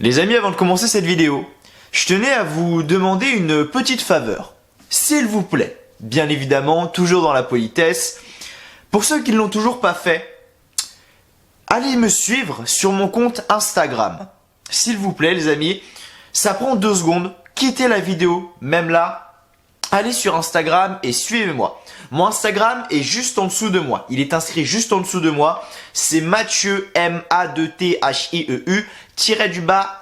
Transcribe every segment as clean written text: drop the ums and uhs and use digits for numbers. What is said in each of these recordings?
Les amis, avant de commencer cette vidéo, je tenais à vous demander une petite faveur. S'il vous plaît, bien évidemment, toujours dans la politesse. Pour ceux qui ne l'ont toujours pas fait, allez me suivre sur mon compte Instagram. S'il vous plaît, les amis, ça prend 2 secondes. Quittez la vidéo, même là. Allez sur Instagram et suivez-moi. Mon Instagram est juste en dessous de moi. Il est inscrit juste en dessous de moi. C'est Mathieu, M-A-2-T-H-I-E-U,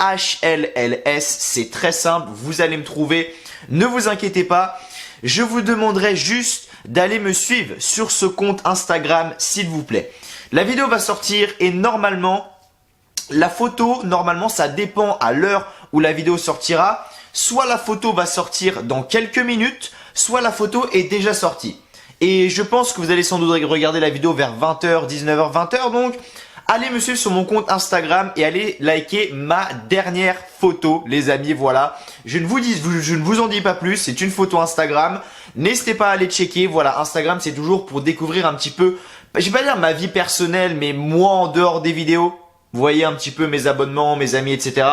H-L-L-S. C'est très simple, vous allez me trouver. Ne vous inquiétez pas. Je vous demanderai juste d'aller me suivre sur ce compte Instagram, s'il vous plaît. La vidéo va sortir et normalement, la photo, ça dépend à l'heure où la vidéo sortira. Soit la photo va sortir dans quelques minutes, soit la photo est déjà sortie. Et je pense que vous allez sans doute regarder la vidéo vers 20h, 19h, 20h. Donc, allez me suivre sur mon compte Instagram et allez liker ma dernière photo, les amis. Voilà. Je ne vous en dis pas plus. C'est une photo Instagram. N'hésitez pas à aller checker. Voilà, Instagram, c'est toujours pour découvrir un petit peu, je vais pas dire ma vie personnelle, mais moi en dehors des vidéos. Vous voyez un petit peu mes abonnements, mes amis, etc.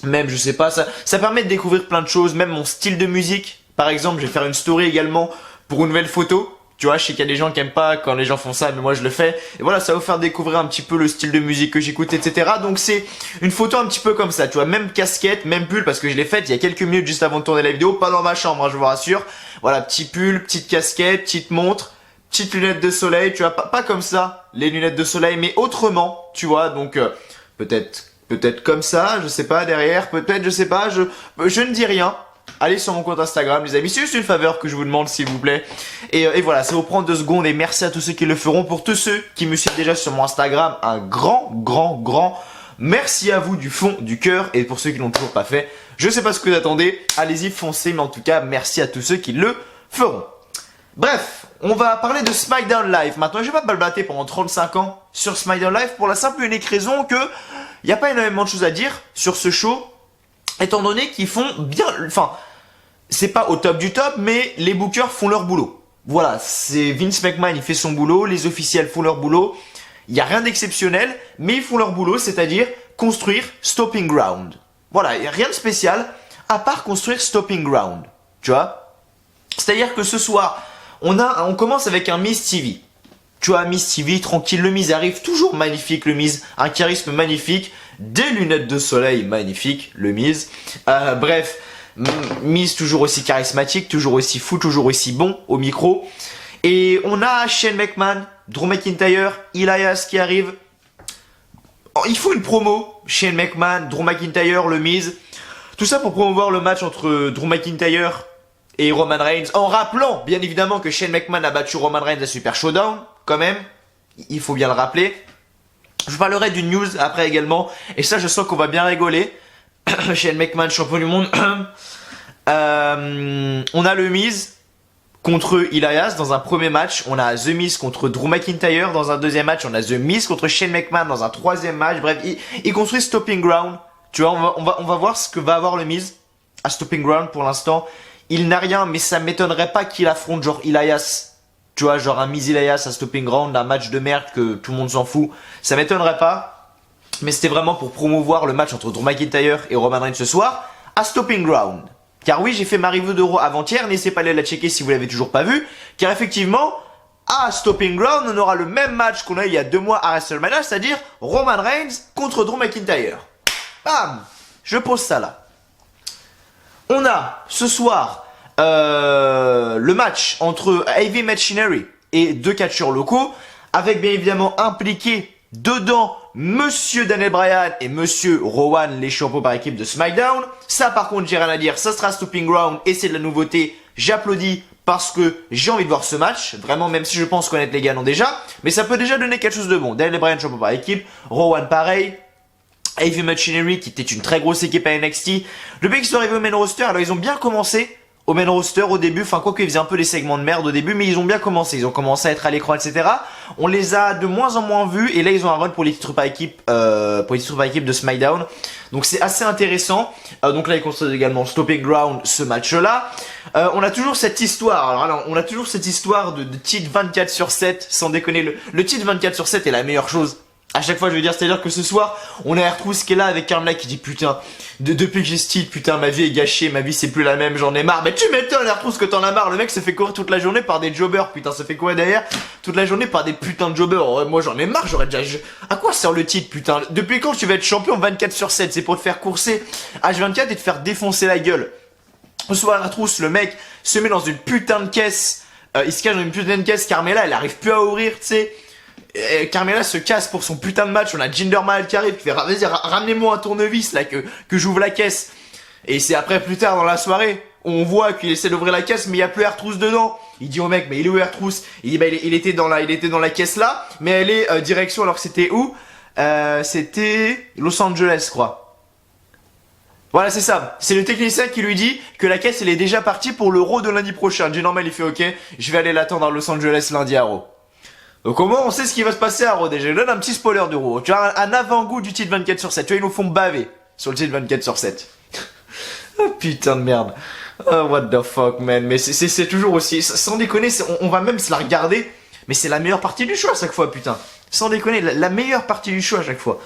Même, je sais pas, ça permet de découvrir plein de choses. Même mon style de musique. Par exemple, je vais faire une story également pour une nouvelle photo. Tu vois, je sais qu'il y a des gens qui aiment pas quand les gens font ça, mais moi je le fais. Et voilà, ça va vous faire découvrir un petit peu le style de musique que j'écoute, etc. Donc c'est une photo un petit peu comme ça, tu vois, même casquette, même pull, parce que je l'ai faite il y a quelques minutes juste avant de tourner la vidéo, pas dans ma chambre, hein, je vous rassure. Voilà, petit pull, petite casquette, petite montre, petite lunette de soleil, tu vois, pas comme ça, les lunettes de soleil, mais autrement, tu vois, donc peut-être comme ça, je sais pas, derrière, peut-être, je sais pas, je ne dis rien. Allez sur mon compte Instagram, les amis. C'est juste une faveur que je vous demande, s'il vous plaît. Et voilà, ça vous prend 2 secondes. Et merci à tous ceux qui le feront. Pour tous ceux qui me suivent déjà sur mon Instagram, un grand merci à vous du fond du cœur. Et pour ceux qui l'ont toujours pas fait, je sais pas ce que vous attendez. Allez-y, foncez. Mais en tout cas, merci à tous ceux qui le feront. Bref, on va parler de SmackDown Live. Maintenant, je vais pas balbater pendant 35 ans sur SmackDown Live pour la simple et unique raison que il n'y a pas énormément de choses à dire sur ce show. Étant donné qu'ils font bien, enfin, c'est pas au top du top, mais les bookers font leur boulot. Voilà, c'est Vince McMahon, il fait son boulot, les officiels font leur boulot. Il n'y a rien d'exceptionnel, mais ils font leur boulot, c'est-à-dire construire Stopping Ground. Voilà, il n'y a rien de spécial, à part construire Stopping Ground. Tu vois? C'est-à-dire que ce soir, on commence avec un Miz TV. Tu vois, Miz TV, tranquille, le Miz arrive, toujours magnifique, le Miz, un charisme magnifique, des lunettes de soleil magnifiques, le Miz. Bref, Miz toujours aussi charismatique, toujours aussi fou, toujours aussi bon au micro. Et on a Shane McMahon, Drew McIntyre, Elias qui arrive. Oh, il faut une promo, Shane McMahon, Drew McIntyre, le Miz. Tout ça pour promouvoir le match entre Drew McIntyre et Roman Reigns, en rappelant bien évidemment que Shane McMahon a battu Roman Reigns à Super Showdown, quand même, il faut bien le rappeler. Je parlerai d'une news après également, et ça je sens qu'on va bien rigoler. Shane McMahon, champion du monde. On a le Miz contre Elias dans un premier match, on a The Miz contre Drew McIntyre dans un deuxième match, on a The Miz contre Shane McMahon dans un troisième match. Bref, il construit Stopping Ground. Tu vois, on va voir ce que va avoir le Miz à Stopping Ground pour l'instant. Il n'a rien, mais ça m'étonnerait pas qu'il affronte genre Elias. Tu vois, genre un Miz Elias à Stopping Ground, un match de merde que tout le monde s'en fout. Ça m'étonnerait pas. Mais c'était vraiment pour promouvoir le match entre Drew McIntyre et Roman Reigns ce soir à Stopping Ground. Car oui, j'ai fait ma review de Raw avant-hier, n'hésitez pas à aller la checker si vous l'avez toujours pas vu. Car effectivement, à Stopping Ground, on aura le même match qu'on a eu il y a 2 mois à WrestleMania, c'est-à-dire Roman Reigns contre Drew McIntyre. Bam! Je pose ça là. On a ce soir le match entre Heavy Machinery et 2 catcheurs locaux, avec bien évidemment impliqué dedans Monsieur Daniel Bryan et Monsieur Rowan, les champions par équipe de SmackDown. Ça par contre j'ai rien à dire, ça sera Stopping Ground et c'est de la nouveauté. J'applaudis parce que j'ai envie de voir ce match, vraiment, même si je pense connaître les gagnants déjà, mais ça peut déjà donner quelque chose de bon. Daniel Bryan champion par équipe, Rowan pareil, Heavy Machinery qui était une très grosse équipe à NXT. Depuis qu'ils sont arrivés au main roster, alors ils ont bien commencé au main roster au début, enfin quoi qu'ils faisaient un peu les segments de merde au début, mais ils ont bien commencé, ils ont commencé à être à l'écran, etc. On les a de moins en moins vus, et là ils ont un run pour les titres par équipe, de SmackDown. Donc c'est assez intéressant. Donc là ils construisent également Stopping Ground, ce match-là. On a toujours cette histoire, alors on a toujours cette histoire de titre 24/7, sans déconner, le titre 24/7 est la meilleure chose À chaque fois, je veux dire, c'est-à-dire que ce soir, on a R-Trousse qui est là avec Carmela qui dit putain, depuis que j'ai ce titre, putain, ma vie est gâchée, ma vie c'est plus la même, j'en ai marre. Mais tu m'étonnes, R-Trousse, que t'en as marre. Le mec se fait courir toute la journée par des jobbers, putain, ça fait quoi derrière? Toute la journée par des putains de jobbers. Oh, moi j'en ai marre, j'aurais déjà. À quoi sert le titre, putain? Depuis quand tu vas être champion 24/7? C'est pour te faire courser H24 et te faire défoncer la gueule. Ce soir, R-Trousse, le mec se met dans une putain de caisse. Il se cache dans une putain de caisse. Carmela, elle arrive plus à ouvrir, tu sais. Carmela se casse pour son putain de match. On a Jinder Mahal qui arrive, qui fait vas-y, ramenez-moi un tournevis là que j'ouvre la caisse. Et c'est après plus tard dans la soirée, on voit qu'il essaie d'ouvrir la caisse, mais il y a plus R-Trousse dedans. Il dit au mec, mais il est où R-Trousse? Il dit bah il était dans la caisse là, mais elle est direction, alors que c'était où? C'était Los Angeles, je crois. Voilà, c'est ça. C'est le technicien qui lui dit que la caisse elle est déjà partie pour l'Euro de lundi prochain. Jinder Mahal il fait ok, je vais aller l'attendre à Los Angeles lundi à Raw. Donc au moins on sait ce qui va se passer à Raw déjà. Je donne un petit spoiler de Raw. Tu as un avant-goût du titre 24/7. Tu vois, ils nous font baver sur le titre 24/7. Oh putain de merde. Oh what the fuck man. Mais c'est toujours aussi. Sans déconner, on va même se la regarder. Mais c'est la meilleure partie du show à chaque fois, putain. Sans déconner, la meilleure partie du show à chaque fois.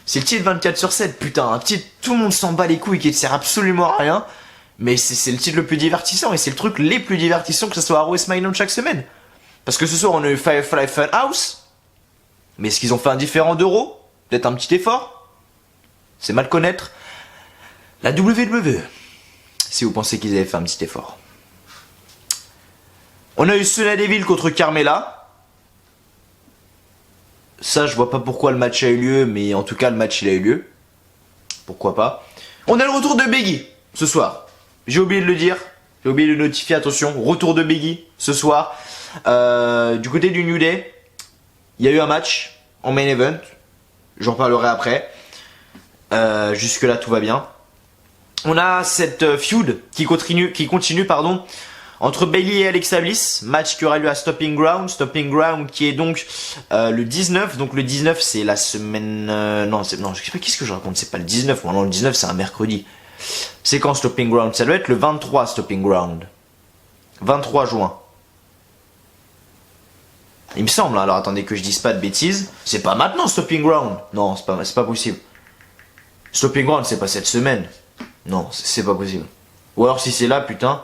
C'est le titre 24/7, putain. Un titre, tout le monde s'en bat les couilles qui ne sert absolument à rien. Mais c'est le titre le plus divertissant. Et c'est le truc les plus divertissants que ce soit à Raw et SmackDown chaque semaine. Parce que ce soir, on a eu Firefly Funhouse. Mais est-ce qu'ils ont fait un différent d'Euro? Peut-être un petit effort? C'est mal connaître la WWE. Si vous pensez qu'ils avaient fait un petit effort. On a eu Sonya Deville contre Carmela. Ça, je vois pas pourquoi le match a eu lieu. Mais en tout cas, le match, il a eu lieu. Pourquoi pas. On a le retour de Biggie ce soir. J'ai oublié de le dire. J'ai oublié de notifier, attention. Retour de Biggie ce soir. Du côté du New Day, il y a eu un match en main event. J'en parlerai après. Jusque là tout va bien. On a cette feud qui continue entre Bayley et Alexa Bliss. Match qui aura lieu à Stomping Ground. Stomping Ground qui est donc le 19. Donc le 19 c'est la semaine... non, je sais pas qu'est-ce que je raconte. C'est pas le 19. Non, le 19 c'est un mercredi. C'est quand Stomping Ground? Ça doit être le 23 Stomping Ground. 23 juin. Il me semble, alors attendez que je dise pas de bêtises. C'est pas maintenant Stomping Ground. Non, c'est pas possible. Stomping Ground, c'est pas cette semaine. Non, c'est pas possible. Ou alors si c'est là, putain.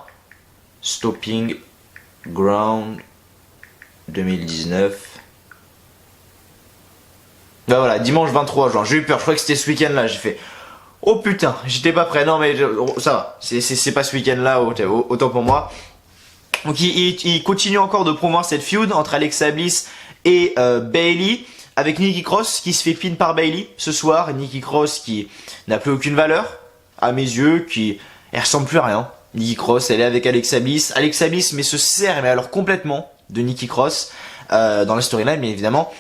Stomping Ground 2019. Bah voilà, dimanche 23 juin. J'ai eu peur, je crois que c'était ce week-end là. J'ai fait oh putain, j'étais pas prêt. Non mais ça va, c'est pas ce week-end là, autant pour moi. Donc il continue encore de promouvoir cette feud entre Alexa Bliss et Bayley, avec Nikki Cross qui se fait pin par Bayley ce soir. Nikki Cross qui n'a plus aucune valeur à mes yeux, elle ressemble plus à rien. Nikki Cross, elle est avec Alexa Bliss. Alexa Bliss mais se sert mais alors complètement de Nikki Cross dans la storyline bien évidemment.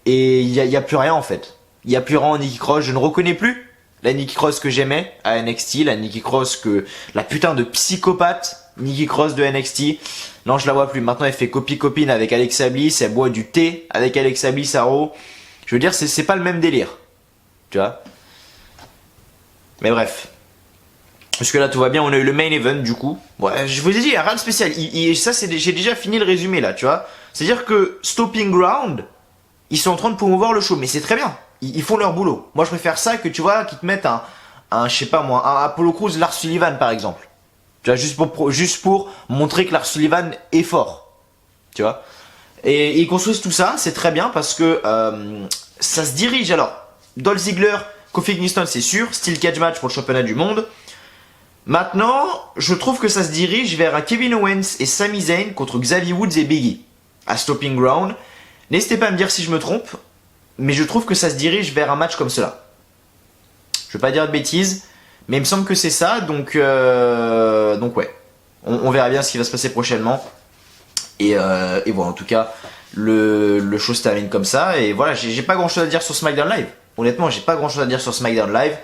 Et il y a plus rien en fait. Il y a plus rien en Nikki Cross. Je ne reconnais plus la Nikki Cross que j'aimais à NXT, la Nikki Cross que la putain de psychopathe Nikki Cross de NXT. Non, je la vois plus. Maintenant, elle fait copine avec Alexa Bliss. Elle boit du thé avec Alexa Bliss à Raw. Je veux dire, c'est pas le même délire. Tu vois. Mais bref. Parce que là, tout va bien. On a eu le main event, du coup. Ouais, je vous ai dit, il n'y a rien de spécial. Ça, j'ai déjà fini le résumé, là, tu vois. C'est-à-dire que Stomping Ground, ils sont en train de promouvoir le show. Mais c'est très bien. Ils font leur boulot. Moi, je préfère ça que, tu vois, qu'ils te mettent je sais pas moi, un Apollo Crews, Lars Sullivan, par exemple. Tu vois, juste pour montrer que Lars Sullivan est fort. Tu vois. Et ils construisent tout ça, c'est très bien parce que ça se dirige. Alors, Dolph Ziggler, Kofi Kingston, c'est sûr. Steel Cage Match pour le championnat du monde. Maintenant, je trouve que ça se dirige vers un Kevin Owens et Sami Zayn contre Xavier Woods et Biggie à Stomping Ground. N'hésitez pas à me dire si je me trompe, mais je trouve que ça se dirige vers un match comme cela. Je vais pas dire de bêtises. Mais il me semble que c'est ça, donc ouais. On verra bien ce qui va se passer prochainement. Et voilà, en tout cas, le show se termine comme ça. Et voilà, j'ai pas grand chose à dire sur SmackDown Live. Honnêtement, j'ai pas grand chose à dire sur SmackDown Live.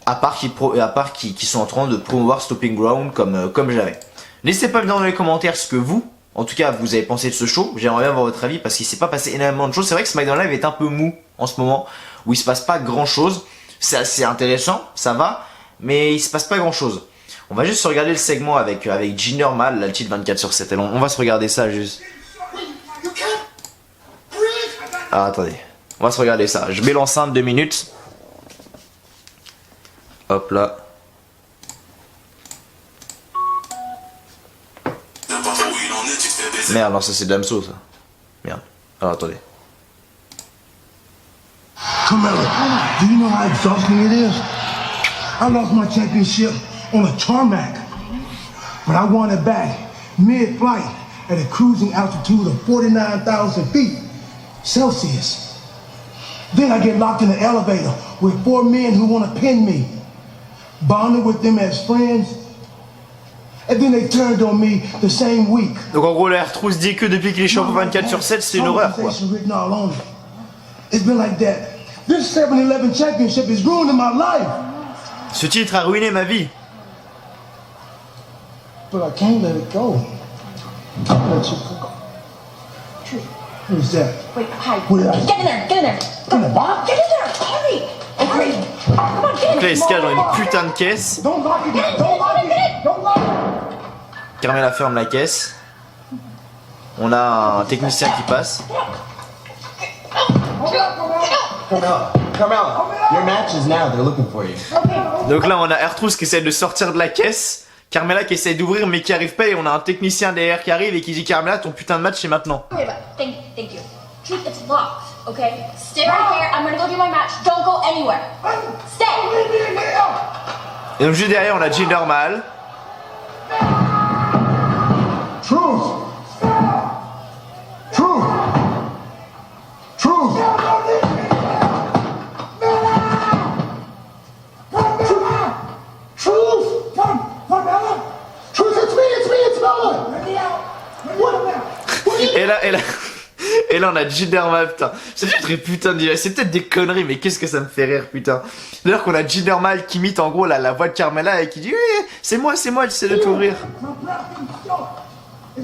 À part qu'ils sont en train de promouvoir Stomping Ground comme j'avais. N'hésitez pas à me dire dans les commentaires ce que vous, en tout cas, vous avez pensé de ce show. J'aimerais bien avoir votre avis parce qu'il s'est pas passé énormément de choses. C'est vrai que SmackDown Live est un peu mou en ce moment, où il se passe pas grand chose. C'est assez intéressant, ça va. Mais il se passe pas grand chose. On va juste se regarder le segment avec Jinder Mahal, là, le titre 24/7. On va se regarder ça juste. Ah, attendez. On va se regarder ça. Je mets l'enceinte 2 minutes. Hop là. Merde, non, ça c'est Damso ça. Merde. Alors attendez. Carmella, do you know how exhausting it is? I lost my championship on a tarmac, but I won it back mid-flight at a cruising altitude of 49,000 feet Celsius. Then I get locked in the elevator with 4 men who want to pin me, bonded with them as friends, and then they turned on me the same week. Donc en gros, la R-Truth dit que depuis qu'il est champion 24/7, c'est une horreur quoi. It's been like that. This 7-Eleven championship is ruining my life. Ce titre a ruiné ma vie. But I can't let it go. Can't let you go. Who's that? Wait, hi. What did I- Get in there, get in there. Come on, Bob. Get in there, hurry. Hurry. Come on, get in Donc là, il se cache dans there. une putain de caisse. Don't lock it. Don't lock it. Don't lock it. Carmella ferme la caisse. On a un technicien qui passe. Carmella, your match is now. They're looking for you. Donc là, on a R-Truth qui essaie de sortir de la caisse. Carmella qui essaie d'ouvrir mais qui arrive pas. Et on a un technicien derrière qui arrive et qui dit Carmella, ton putain de match c'est maintenant. Okay, but thank you. Truth, it's locked, okay? Stay right here. I'm gonna go do my match. Don't go anywhere. Stay. Et donc juste derrière, on a Jinder Mahal. Truth. Truth. Truth. Truth. Truth, it's me, it's Bella. Et là, on a Jinder Mahal, putain. C'est très putain de... C'est peut-être des conneries, mais qu'est-ce que ça me fait rire, putain. D'ailleurs qu'on a Jinder Mahal qui imite en gros la voix de Carmella et qui dit oui, c'est moi, j'essaie de t'ouvrir. Wait,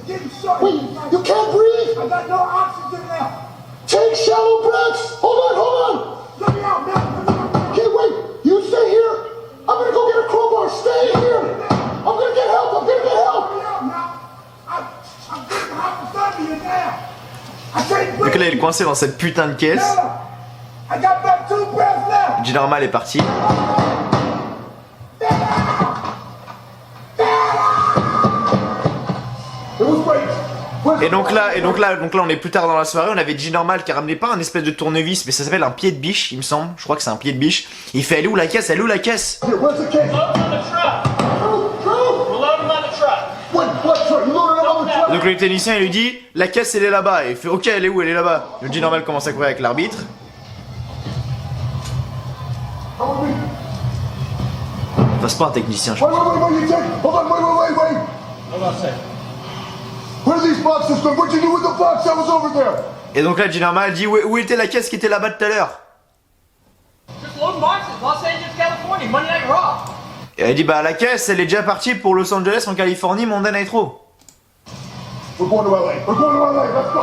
you can't breathe. I got no oxygen now. Take shallow breaths. Hold on. Let me out, man. Okay, wait. You stay here. I'm gonna go get a crowbar. Stay here. I'm gonna get help. Let me out now. I'm getting hypothermia now. I can't Donc breathe. là, il est coincé dans cette putain de caisse. I got about 2 breaths left. Jinder Mahal est parti. It was great. Et donc là, on est plus tard dans la soirée, on avait Jinder Mahal qui a ramené pas un espèce de tournevis, mais ça s'appelle un pied de biche, il me semble. Je crois que c'est un pied de biche. Il fait, elle est où la caisse? Here, where's the case? Load them on the truck. Truth. We'll load them on the truck. What truck? You loaded up on the truck? Donc le technicien il lui dit, la caisse elle est là-bas. Et il fait, ok, elle est où? Elle est là-bas. Le Jinder Mahal commence à courir avec l'arbitre. Enfin, c'est pas un technicien, je Wait, pense. you take. Hold on, wait. Hold on a second. Where are these boxes from? What'd you do with the box that was over there? Et donc là, Jinder Mahal dit, où était la caisse qui était là-bas tout à l'heure? Just loading boxes. Los Angeles, California. Monday Night Raw. Et elle dit, bah la caisse elle est déjà partie pour Los Angeles en Californie, Monday Night Raw. We're going to LA. Let's go.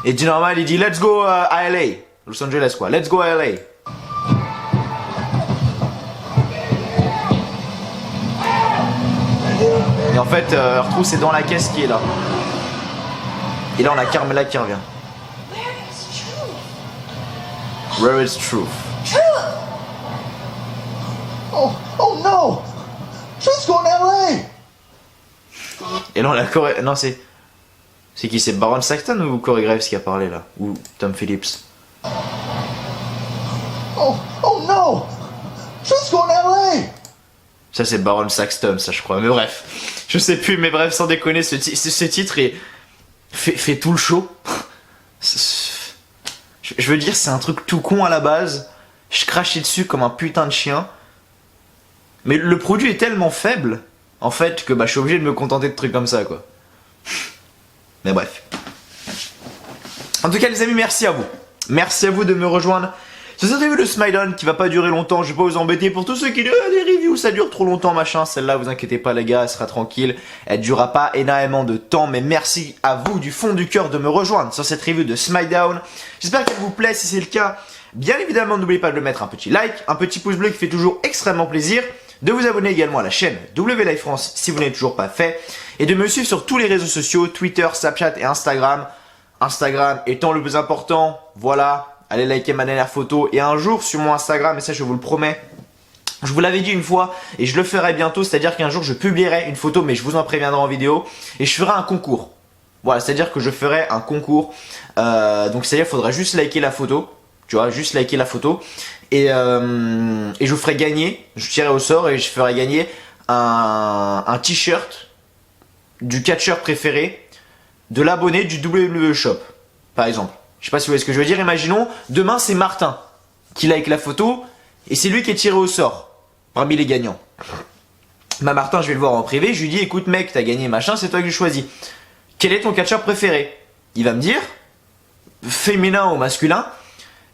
Et Jinder Mahal il dit, let's go à LA. Los Angeles quoi, let's go à LA. Et en fait, R-Truth c'est dans la caisse qui est là. Et là on a Carmella qui revient. Where is Truth? Where is Truth? Truth! Oh no! Truth's going to LA! Et là on a Non c'est... C'est qui? C'est Baron Saxton ou Corey Graves qui a parlé là? Ou Tom Phillips? Oh no! Truth's going to LA! Ça c'est Baron Saxton ça je crois. Mais bref. Je sais plus mais bref sans déconner ce titre fait tout le show. Je veux dire c'est un truc tout con à la base. Je crachais dessus comme un putain de chien. Mais le produit est tellement faible en fait que bah je suis obligé de me contenter de trucs comme ça quoi. Mais bref. En tout cas les amis merci à vous. Merci à vous de me rejoindre sur cette review de SmackDown qui va pas durer longtemps, je vais pas vous embêter pour tous ceux qui disent des reviews ça dure trop longtemps machin, celle-là vous inquiétez pas les gars, elle sera tranquille, elle durera pas énormément de temps mais merci à vous du fond du cœur de me rejoindre sur cette review de SmackDown. J'espère qu'elle vous plaît, si c'est le cas, bien évidemment n'oubliez pas de mettre un petit like, un petit pouce bleu qui fait toujours extrêmement plaisir, de vous abonner également à la chaîne WLive France si vous n'avez toujours pas fait et de me suivre sur tous les réseaux sociaux, Twitter, Snapchat et Instagram. Instagram étant le plus important, voilà. allez liker ma dernière photo. Et un jour sur mon Instagram, et ça je vous le promets, je vous l'avais dit une fois et je le ferai bientôt, c'est-à-dire qu'un jour je publierai une photo, mais je vous en préviendrai en vidéo, et je ferai un concours. Voilà, c'est-à-dire que je ferai un concours, donc c'est-à-dire qu'il faudra juste liker la photo, tu vois, juste liker la photo, et je vous ferai gagner, je tirerai au sort et je ferai gagner un t-shirt du catcheur préféré de l'abonné du WWE Shop, par exemple. Je sais pas si vous voyez ce que je veux dire, imaginons, demain c'est Martin qui like la photo, et c'est lui qui est tiré au sort parmi les gagnants. Bah Martin, je vais le voir en privé, je lui dis écoute mec, t'as gagné machin, c'est toi que je choisis. Quel est ton catcheur préféré? Il va me dire féminin ou masculin,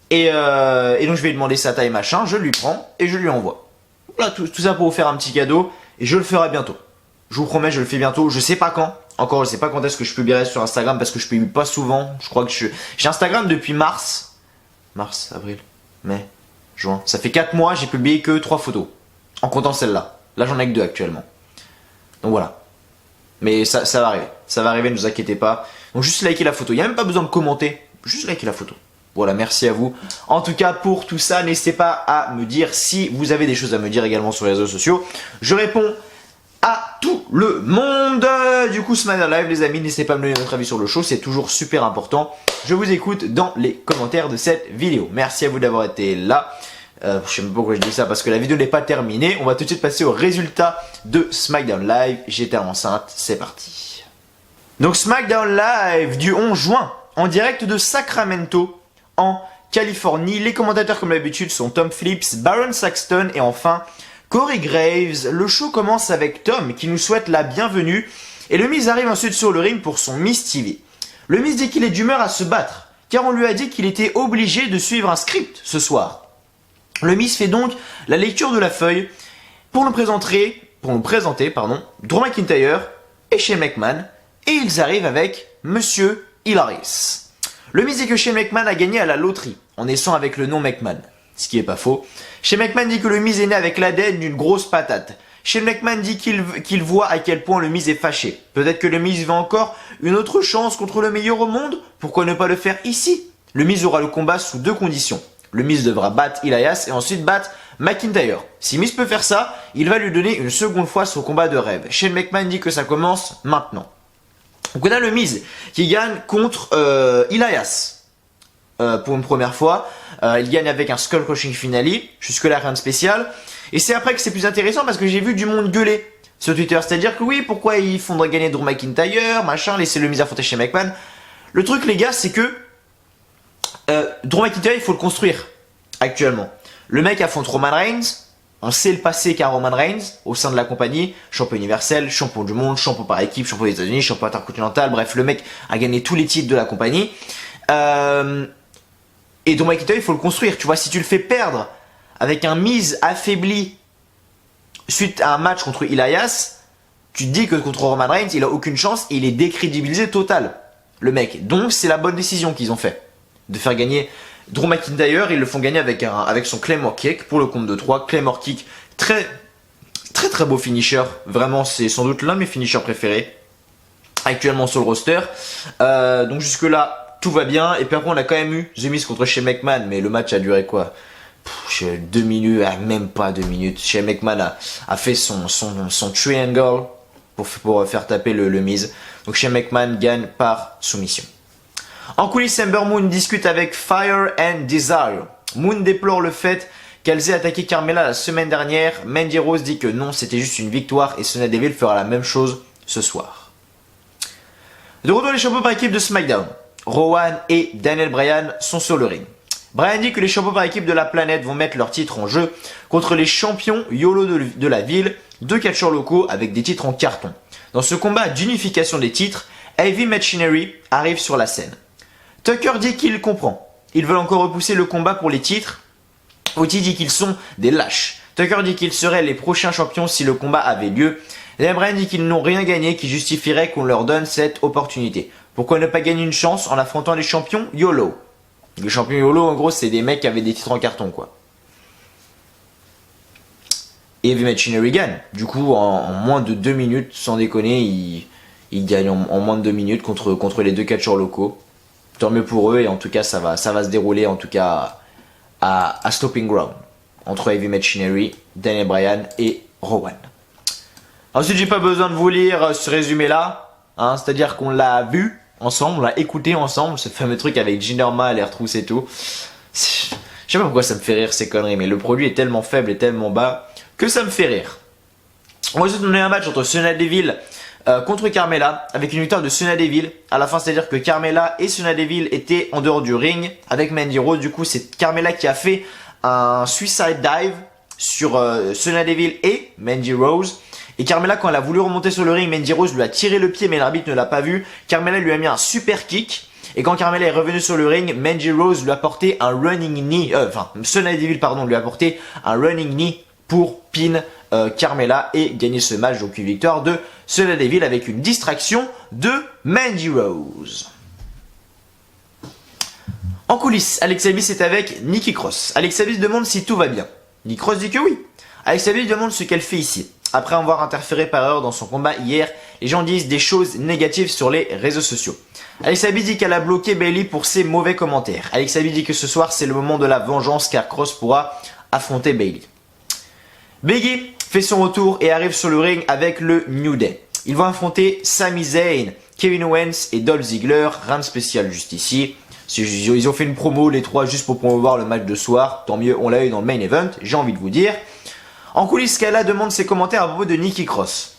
et donc je vais lui demander sa taille machin, je lui prends et je lui envoie. Voilà, tout ça pour vous faire un petit cadeau, et je le ferai bientôt. Je vous promets, je le fais bientôt, je sais pas quand. Encore, je sais pas quand est-ce que je publierai sur Instagram parce que je publie pas souvent. Je crois que j'ai Instagram depuis mars, avril, mai, juin. Ça fait 4 mois, j'ai publié que 3 photos. En comptant celle-là. Là, j'en ai que 2 actuellement. Donc voilà. Mais ça va arriver. Ça va arriver, ne vous inquiétez pas. Donc juste likez la photo. Il n'y a même pas besoin de commenter. Juste likez la photo. Voilà, merci à vous. En tout cas, pour tout ça, n'hésitez pas à me dire si vous avez des choses à me dire également sur les réseaux sociaux. Je réponds à tout le monde. Du coup, SmackDown Live, les amis, n'hésitez pas à me donner votre avis sur le show. C'est toujours super important. Je vous écoute dans les commentaires de cette vidéo. Merci à vous d'avoir été là. Je sais même pas pourquoi je dis ça parce que la vidéo n'est pas terminée. On va tout de suite passer au résultat de SmackDown Live. J'étais enceinte, c'est parti. Donc SmackDown Live du 11 juin en direct de Sacramento en Californie. Les commentateurs comme d'habitude sont Tom Phillips, Baron Saxton et enfin Corey Graves. Le show commence avec Tom qui nous souhaite la bienvenue et le Miz arrive ensuite sur le ring pour son Miz TV. Le Miz dit qu'il est d'humeur à se battre car on lui a dit qu'il était obligé de suivre un script ce soir. Le Miz fait donc la lecture de la feuille pour nous présenter, Drew McIntyre et Shane McMahon, et ils arrivent avec Monsieur Hilarious. Le Miz dit que Shane McMahon a gagné à la loterie en naissant avec le nom McMahon, ce qui est pas faux. Shane McMahon dit que le Miz est né avec l'ADN d'une grosse patate. Shane McMahon dit qu'il voit à quel point le Miz est fâché. Peut-être que le Miz veut encore une autre chance contre le meilleur au monde. Pourquoi ne pas le faire ici? Le Miz aura le combat sous 2 conditions. Le Miz devra battre Elias et ensuite battre McIntyre. Si Miz peut faire ça, il va lui donner une seconde fois son combat de rêve. Shane McMahon dit que ça commence maintenant. Donc on a le Miz qui gagne contre Elias pour une première fois. Il gagne avec un Skull Crushing Finale. Jusque-là, rien de spécial. Et c'est après que c'est plus intéressant parce que j'ai vu du monde gueuler sur Twitter. C'est-à-dire que oui, pourquoi ils font gagner Drew McIntyre, machin, laisser le Miz affronter Shane McMahon. Le truc, les gars, c'est que Drew McIntyre, il faut le construire actuellement. Le mec affronte Roman Reigns. On sait le passé qu'a Roman Reigns au sein de la compagnie. Champion universel, champion du monde, champion par équipe, champion des États-Unis, champion intercontinental. Bref, le mec a gagné tous les titres de la compagnie. Et Drew McIntyre, il faut le construire. Tu vois, si tu le fais perdre avec un Miz affaibli suite à un match contre Elias, tu te dis que contre Roman Reigns, il a aucune chance et il est décrédibilisé total. Le mec. Donc, c'est la bonne décision qu'ils ont fait. De faire gagner Drew McIntyre, ils le font gagner avec son Claymore Kick pour le compte de 3. Claymore Kick, très beau finisher. Vraiment, c'est sans doute l'un de mes finishers préférés actuellement sur le roster. Donc jusque là, tout va bien. Et puis après, on a quand même eu The Miz contre Shane McMahon, mais le match a duré quoi 2 minutes, même pas 2 minutes. Shane McMahon a fait son triangle pour faire taper le Miz. Donc Shane McMahon gagne par soumission. En coulisses, Ember Moon discute avec Fire and Desire. Moon déplore le fait qu'elles aient attaqué Carmella la semaine dernière. Mandy Rose dit que non, c'était juste une victoire et Sonya Deville fera la même chose ce soir. De retour les champions par équipe de SmackDown. Rowan et Daniel Bryan sont sur le ring. Bryan dit que les champions par équipe de la planète vont mettre leur titre en jeu contre les champions YOLO de la ville, 2 catcheurs locaux avec des titres en carton. Dans ce combat d'unification des titres, Heavy Machinery arrive sur la scène. Tucker dit qu'il comprend. Ils veulent encore repousser le combat pour les titres. Oti dit qu'ils sont des lâches. Tucker dit qu'ils seraient les prochains champions si le combat avait lieu. Daniel Bryan dit qu'ils n'ont rien gagné qui justifierait qu'on leur donne cette opportunité. Pourquoi ne pas gagner une chance en affrontant les champions YOLO? Les champions YOLO, en gros, c'est des mecs qui avaient des titres en carton, quoi. Et Heavy Machinery gagne. Du coup, en moins de 2 minutes, sans déconner, il gagne en moins de 2 minutes contre les 2 catcheurs locaux. Tant mieux pour eux et en tout cas ça va se dérouler en tout cas à Stomping Ground entre Heavy Machinery, Daniel Bryan et Rowan. Ensuite j'ai pas besoin de vous lire ce résumé là, hein, c'est-à-dire qu'on l'a vu ensemble, on l'a écouté ensemble, ce fameux truc avec Jinder Mahal, R-Truth et tout. Je sais pas pourquoi ça me fait rire ces conneries, mais le produit est tellement faible et tellement bas que ça me fait rire. Ensuite on a un match entre Sonya Deville contre Carmella, avec une victoire de Sonya Deville à la fin, c'est-à-dire que Carmella et Sonya Deville étaient en dehors du ring avec Mandy Rose. Du coup c'est Carmella qui a fait un suicide dive sur Sonya Deville et Mandy Rose. Et Carmella, quand elle a voulu remonter sur le ring, Mandy Rose lui a tiré le pied mais l'arbitre ne l'a pas vu. Carmella lui a mis un super kick. Et quand Carmella est revenue sur le ring, Mandy Rose lui a porté un running knee, Sonya Deville pardon, lui a porté un running knee pour pin Carmella et gagner ce match. Donc une victoire de Sonya Deville avec une distraction de Mandy Rose. En coulisses, Alexa Bliss est avec Nikki Cross. Alexa Bliss demande si tout va bien. Nikki Cross dit que oui. Alexa Bliss demande ce qu'elle fait ici. Après avoir interféré par erreur dans son combat hier, les gens disent des choses négatives sur les réseaux sociaux. Alexa Bliss dit qu'elle a bloqué Bayley pour ses mauvais commentaires. Alexa Bliss dit que ce soir c'est le moment de la vengeance car Cross pourra affronter Bayley. Big E fait son retour et arrive sur le ring avec le New Day. Ils vont affronter Sami Zayn, Kevin Owens et Dolph Ziggler, rien de spécial juste ici. Ils ont fait une promo les trois juste pour promouvoir le match de soir, tant mieux on l'a eu dans le main event, j'ai envie de vous dire. En coulisses, Kayla demande ses commentaires à propos de Nikki Cross.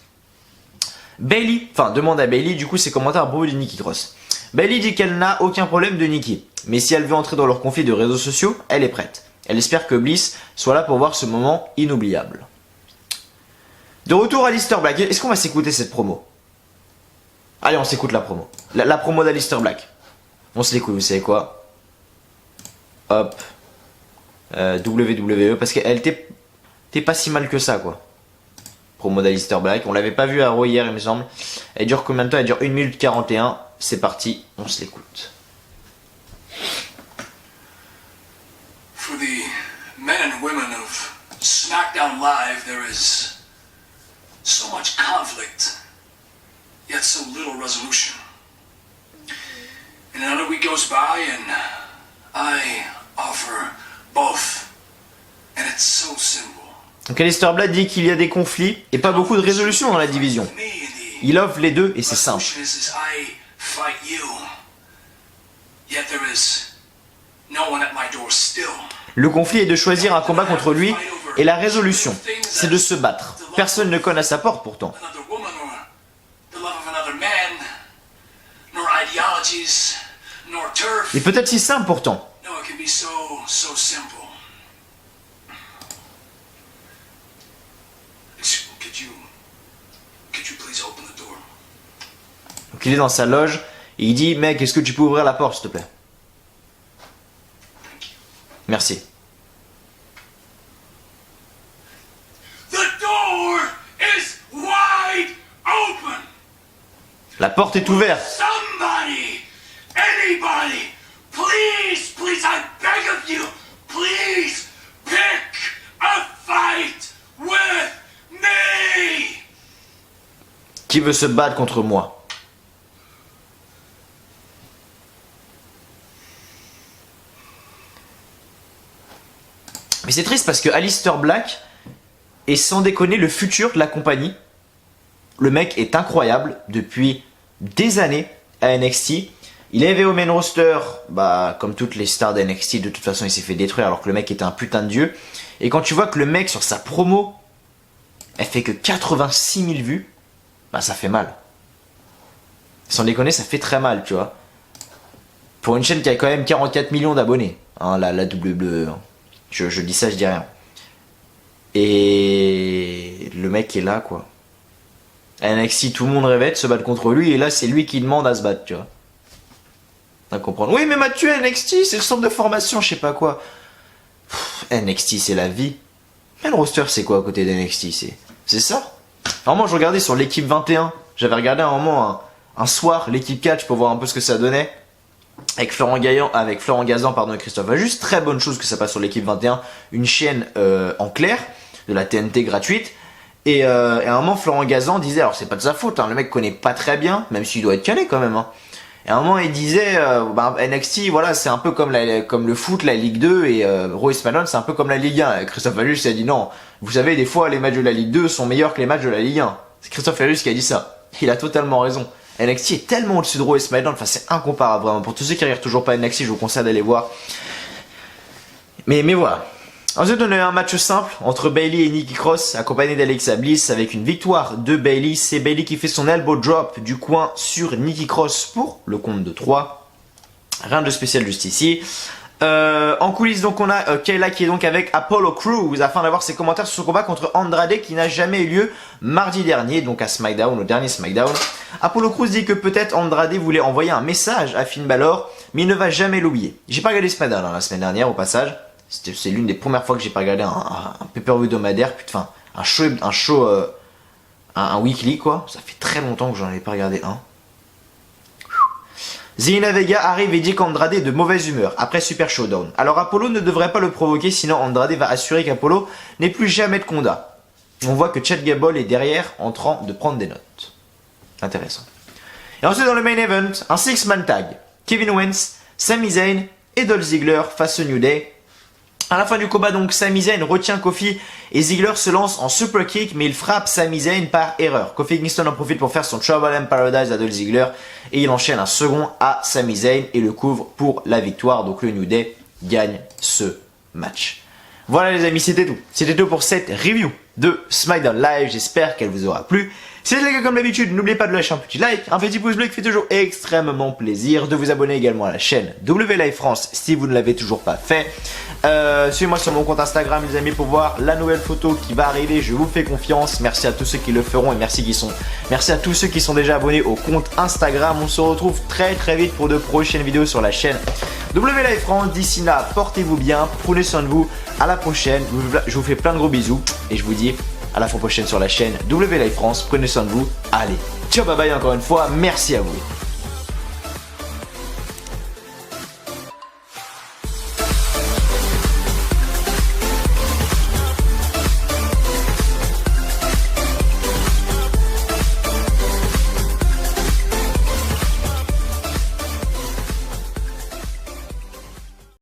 Demande à Bayley du coup ses commentaires à propos de Nikki Cross. Bayley dit qu'elle n'a aucun problème de Nikki, mais si elle veut entrer dans leur conflit de réseaux sociaux, elle est prête. Elle espère que Bliss soit là pour voir ce moment inoubliable. De retour à Aleister Black, est-ce qu'on va s'écouter cette promo? Allez, on s'écoute la promo. La promo d'Aleister Black. On se l'écoute, vous savez quoi? Hop. WWE, parce qu'elle était pas si mal que ça, quoi. Promo d'Aleister Black. On l'avait pas vu à Raw hier, il me semble. Elle dure combien de temps? Elle dure 1 minute 41. C'est parti, on se l'écoute. For the men and women of SmackDown Live, there is so much conflict, yet so little resolution. And another week goes by and I offer both. And it's so simple. Donc Aleister Black dit qu'il y a des conflits et pas beaucoup de résolutions dans la division. Il offre les deux et c'est simple. Le conflit est de choisir un combat contre lui et la résolution, c'est de se battre. Personne ne cogne à sa porte pourtant. Et peut-être si simple pourtant. Donc il est dans sa loge et il dit mec, est-ce que tu peux ouvrir la porte s'il te plaît? Merci. La porte est ouverte. Somebody, anybody, please, I beg of you, please pick a fight with me. Qui veut se battre contre moi? Mais c'est triste parce que Aleister Black est sans déconner le futur de la compagnie. Le mec est incroyable depuis des années à NXT. Il est arrivé au main roster, comme toutes les stars d'NXT, de toute façon il s'est fait détruire alors que le mec était un putain de dieu. Et quand tu vois que le mec sur sa promo, elle fait que 86 000 vues, ça fait mal. Sans déconner, ça fait très mal, tu vois. Pour une chaîne qui a quand même 44 millions d'abonnés, hein, la WWE. Je dis ça, je dis rien. Et le mec est là, quoi. À NXT, tout le monde rêvait de se battre contre lui, et là, c'est lui qui demande à se battre, tu vois. À comprendre. Oui, mais Mathieu, NXT, c'est le centre de formation, je sais pas quoi. NXT, c'est la vie. Mais le roster, c'est quoi à côté d'NXT? C'est ça. Normalement, je regardais sur l'équipe 21. J'avais regardé un moment, un soir, l'équipe catch pour voir un peu ce que ça donnait. Avec Florent Gazan, et Christophe Ajus. Très bonne chose que ça passe sur l'équipe 21. Une chaîne en clair, de la TNT gratuite. Et à un moment, Florent Gazan disait, alors c'est pas de sa faute, hein, le mec connaît pas très bien, même s'il doit être calé quand même. Hein. Et à un moment, il disait, NXT, voilà, c'est un peu comme le foot, la Ligue 2, et Raw et SmackDown, c'est un peu comme la Ligue 1. Et Christophe Allus a dit non. Vous savez, des fois, les matchs de la Ligue 2 sont meilleurs que les matchs de la Ligue 1. C'est Christophe Allus qui a dit ça. Il a totalement raison. NXT est tellement au-dessus de Raw et SmackDown, enfin, c'est incomparable, vraiment. Pour tous ceux qui regardent toujours pas NXT, je vous conseille d'aller voir. Mais voilà. Ensuite, on a eu un match simple entre Bayley et Nikki Cross, accompagné d'Alexa Bliss, avec une victoire de Bayley. C'est Bayley qui fait son elbow drop du coin sur Nikki Cross pour le compte de 3. Rien de spécial juste ici. En coulisses, donc, on a Kayla qui est donc avec Apollo Crews afin d'avoir ses commentaires sur ce combat contre Andrade qui n'a jamais eu lieu mardi dernier, donc à SmackDown, au dernier SmackDown. Apollo Crews dit que peut-être Andrade voulait envoyer un message à Finn Balor, mais il ne va jamais l'oublier. J'ai pas regardé SmackDown la semaine dernière, au passage. C'est l'une des premières fois que j'ai pas regardé un pay-per-view hebdomadaire, enfin un weekly quoi. Ça fait très longtemps que j'en ai pas regardé un. Zelina Vega arrive et dit qu'Andrade est de mauvaise humeur après Super Showdown. Alors Apollo ne devrait pas le provoquer, sinon Andrade va assurer qu'Apollo n'ait plus jamais de combat. On voit que Chad Gable est derrière en train de prendre des notes. Intéressant. Et ensuite dans le main event, un 6-man tag. Kevin Owens, Sami Zayn et Dolph Ziggler face au New Day. À la fin du combat, donc, Sami Zayn retient Kofi et Ziggler se lance en super kick, mais il frappe Sami Zayn par erreur. Kofi Kingston en profite pour faire son Trouble in Paradise à Dolph Ziggler et il enchaîne un second à Sami Zayn et le couvre pour la victoire. Donc le New Day gagne ce match. Voilà les amis, c'était tout. C'était tout pour cette review de SmackDown Live. J'espère qu'elle vous aura plu. Si c'est le cas comme d'habitude, n'oubliez pas de lâcher un petit like, un petit pouce bleu qui fait toujours extrêmement plaisir, de vous abonner également à la chaîne WLive France si vous ne l'avez toujours pas fait. Suivez-moi sur mon compte Instagram les amis pour voir la nouvelle photo qui va arriver, je vous fais confiance. Merci à tous ceux qui le feront et merci à tous ceux qui sont déjà abonnés au compte Instagram. On se retrouve très vite pour de prochaines vidéos sur la chaîne WLive France. D'ici là, portez-vous bien, prenez soin de vous, à la prochaine, je vous fais plein de gros bisous et je vous dis à la fois prochaine sur la chaîne WLive France. Prenez soin de vous. Allez, ciao, bye bye encore une fois. Merci à vous.